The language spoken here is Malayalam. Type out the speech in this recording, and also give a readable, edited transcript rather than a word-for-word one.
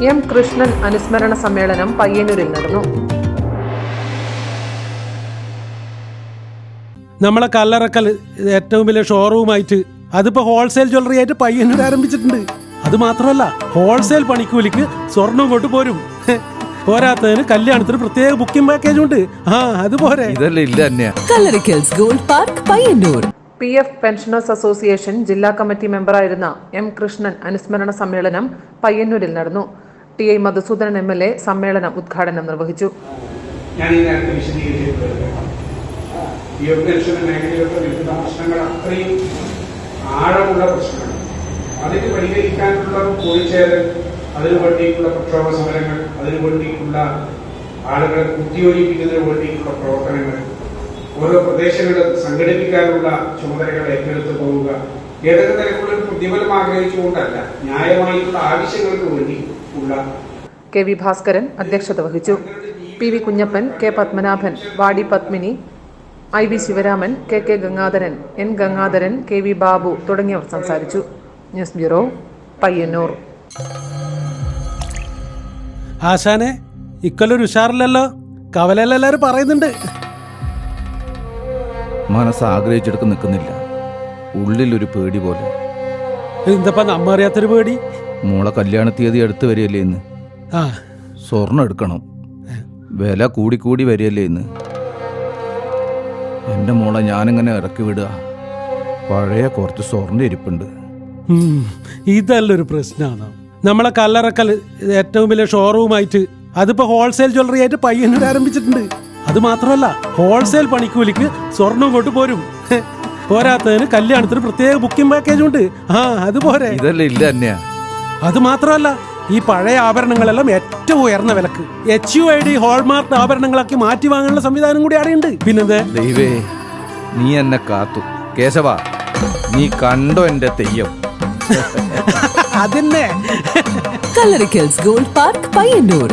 എം കൃഷ്ണൻ അനുസ്മരണ സമ്മേളനം പയ്യന്നൂരിൽ നടന്നു. നമ്മളെ കല്ലറക്കൽ ഏറ്റവും വലിയ ഷോറൂമായിട്ട് അതിപ്പോ ഹോൾസെയിൽ ജ്വല്ലറി ആയിട്ട് പയ്യന്നൂർ ആരംഭിച്ചിട്ടുണ്ട്. അത് മാത്രമല്ല, ഹോൾസെയിൽ പണിക്കൂലിക്ക് സ്വർണം കൊണ്ട് പോരും. പോരാത്തതിന് കല്യാണത്തിന് പ്രത്യേക ബുക്കിംഗ് പാക്കേജ് ഉണ്ട്. അതുപോലെ PF പെൻഷനേഴ്സ് അസോസിയേഷൻ ജില്ലാ കമ്മിറ്റി മെമ്പറായിരുന്ന എം കൃഷ്ണൻ അനുസ്മരണ സമ്മേളനം പയ്യന്നൂരിൽ നടന്നു. TI മധുസൂദനൻ MLA സമ്മേളനം ഉദ്ഘാടനം നിർവഹിച്ചു. ആഴമുള്ള പ്രശ്നങ്ങൾ അതിന് പരിഹരിക്കാനുള്ള കൂടിച്ചേരൽ, അതിനു വേണ്ടിയിട്ടുള്ള പ്രക്ഷോഭ സമരങ്ങൾ, അതിനു വേണ്ടിയിട്ടുള്ള ആളുകളെ കുത്തിയൊഴിപ്പിക്കുന്നതിന് വേണ്ടിയിട്ടുള്ള പ്രവർത്തനങ്ങൾ, ഓരോ പ്രദേശങ്ങളും സംഘടിപ്പിക്കാനുള്ള ചുമതലകൾ ഏറ്റെടുത്ത് പോവുക, ഏതൊക്കെ തരത്തിലുള്ള പ്രതിഫലം ആഗ്രഹിച്ചുകൊണ്ടല്ല, ന്യായമായിട്ടുള്ള ആവശ്യങ്ങൾക്ക് വേണ്ടി ഉള്ള. KV ഭാസ്കരൻ അധ്യക്ഷത വഹിച്ചു. PV കുഞ്ഞപ്പൻ, K പത്മനാഭൻ, വാടി Padmini, IV Sivaraman, KK Gangadharan, N Gangadharan, KV Babu തുടങ്ങിയവർ സംസാരിച്ചു. News bureau, Payyanur. ആശാനെ, ഇക്കൊല്ലൊരു ഉഷാറില്ലല്ലോ. കവലെല്ലാരും പറയുന്നുണ്ട്. മനസ്സ് ആഗ്രഹിച്ചെടുത്ത് നിൽക്കുന്നില്ല, ഉള്ളിലൊരു പേടി പോലെ. എന്തപ്പാ നമ്മ അറിയാത്തൊരു പേടി? മോളെ കല്യാണ തീയതി അടുത്ത് വരികയല്ലേ ഇന്ന്. സ്വർണ്ണം എടുക്കണം, വില കൂടിക്കൂടി വരികയല്ലേ ഇന്ന്. എൻ്റെ മോളെ ഞാനിങ്ങനെ ഇറക്കി വിടുക, പഴയ കുറച്ച് സ്വർണ്ണം ഇരിപ്പുണ്ട്. ഇതല്ലൊരു പ്രശ്നമാണ്. നമ്മളെ കല്ലറക്കൽ ഏറ്റവും വലിയ ഷോറൂമായിട്ട് അതിപ്പോ ഹോൾസെയിൽ ജ്വല്ലറി ആയിട്ട് പയ്യന്നൂർ ആരംഭിച്ചിട്ടുണ്ട്. അത് മാത്രമല്ല, ഹോൾസെയിൽ പണിക്കൂലിക്ക് സ്വർണം കൊണ്ട് പോരും. പോരാത്തതിന് കല്യാണത്തിന് പ്രത്യേക ബുക്കിംഗ് പാക്കേജ് ഉണ്ട്. അതുപോലെ അത് മാത്രമല്ല, ഈ പഴയ ആഭരണങ്ങളെല്ലാം ഏറ്റവും ഉയർന്ന വിലക്ക് HUID ഹോൾമാർക്ക് ആഭരണങ്ങളാക്കി മാറ്റി വാങ്ങാനുള്ള സംവിധാനം കൂടി അറിയുണ്ട്. പിന്നെന്താ ദൈവേ, നീ എന്നെ കാത്തു. കേശവ, നീ കണ്ടോ എന്റെ തെയ്യം? അതന്നെ. Kallarickals gold park Payyanur.